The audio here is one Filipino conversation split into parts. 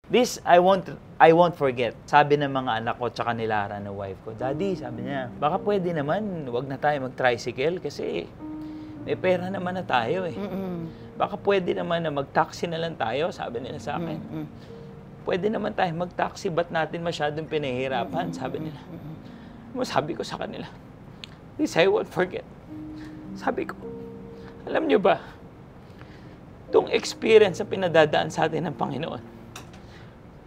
This, I won't forget. Sabi ng mga anak ko, tsaka ni Lara na wife ko, Daddy, sabi niya, baka pwede naman, wag na tayo mag-tricycle kasi may pera naman na tayo eh. Baka pwede naman na mag-taxi na lang tayo, sabi nila sa akin. Pwede naman tayo mag-taxi, ba't natin masyadong pinahihirapan, sabi nila. Sabi ko sa kanila, this I won't forget. Sabi ko, alam niyo ba, itong experience na pinadadaan sa atin ng Panginoon,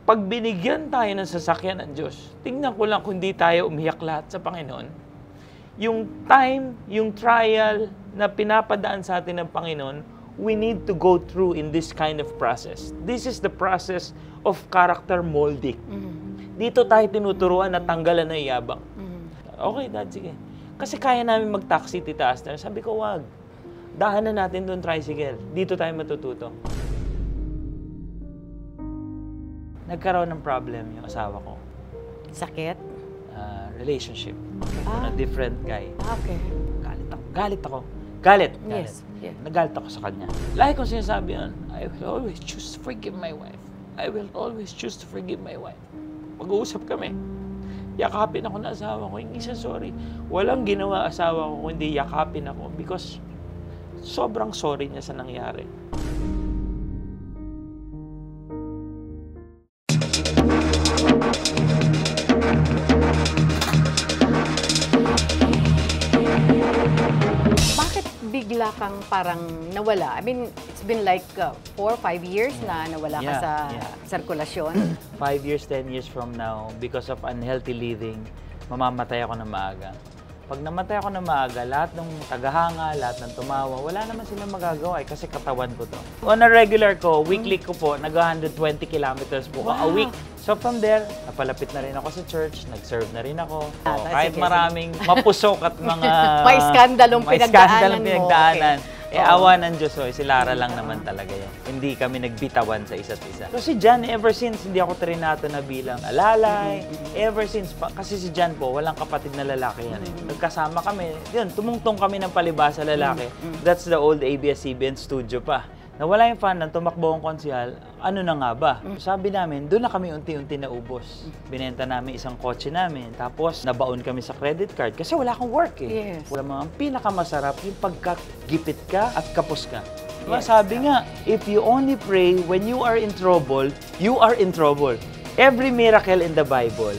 pag binigyan tayo ng sasakyan ng Diyos, tingnan ko lang kung di tayo umiyak lahat sa Panginoon. Yung time, yung trial na pinapadaan sa atin ng Panginoon, we need to go through in this kind of process. This is the process of character molding. Dito tayo tinuturuan na tanggalan na iyabang. Okay, Dad, sige. Kasi kaya namin mag-taxi, Tita Aster. Sabi ko, wag. Dahanan natin doon tricycle. Dito tayo matututo. Nagkaroon ng problem yung asawa ko. Sakit? Relationship. A different guy. Okay. Galit ako. Galit. Yes. Yeah. Nagalit ako sa kanya. Lagi kong sinasabi yun, I will always choose to forgive my wife. I will always choose to forgive my wife. Mag-uusap kami. Yakapin ako na asawa ko. Hindi siya sorry. Walang ginawa asawa ko kundi yakapin ako because sobrang sorry niya sa nangyari. Bigla kang parang nawala. I mean, it's been like 4 or 5 years na nawala ka sa sirkulasyon. 5 years, 10 years from now, because of unhealthy living, mamamatay ako ng maaga. Pag namatay ako ng maaga, lahat ng tagahanga, lahat ng tumawa, wala naman silang magagawa kasi katawan ko to. On a regular ko, weekly ko po, nag-120 kilometers po a week. So from there, napalapit na rin ako sa church, nag-serve na rin ako. Kahit maraming mapusok at mga... may skandalong pinagdaanan mo. Okay. Awa ng Diyos, si Lara lang naman talaga yan. Hindi kami nagbitawan sa isa't isa. So si John, ever since, hindi ako trinato na bilang alalay. Ever since, kasi si John po, walang kapatid na lalaki yan eh. Nagkasama kami, yun, tumungtong kami ng palibasa lalaki. That's the old ABS-CBN studio pa. Nawala yung fan ng tumakbo ang konsihal, ano na nga ba? Sabi namin, doon na kami unti-unti naubos. Binenta namin isang kotse namin, tapos nabaon kami sa credit card kasi wala akong work eh. Yes. Wala mga pinakamasarap yung pagkagipit ka at kapos ka. Yes. Sabi nga, if you only pray when you are in trouble, you are in trouble. Every miracle in the Bible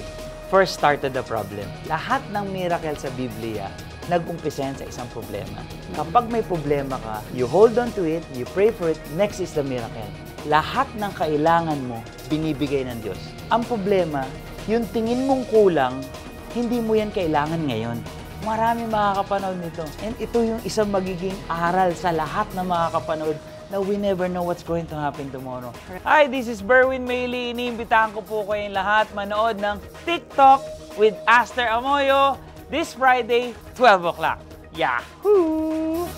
first started the problem. Lahat ng miracle sa Biblia, nag-umpisa yan sa isang problema. Kapag may problema ka, you hold on to it, you pray for it, next is the miracle. Lahat ng kailangan mo, binibigay ng Diyos. Ang problema, yung tingin mong kulang, hindi mo yan kailangan ngayon. Marami makakapanood nito. And ito yung isang magiging aral sa lahat ng makakapanood na we never know what's going to happen tomorrow. Hi, this is Berwin Mayley. Iniimbitahan ko po kayong lahat manood ng TikTok with Aster Amoyo this Friday, 12 o'clock. Yahoo!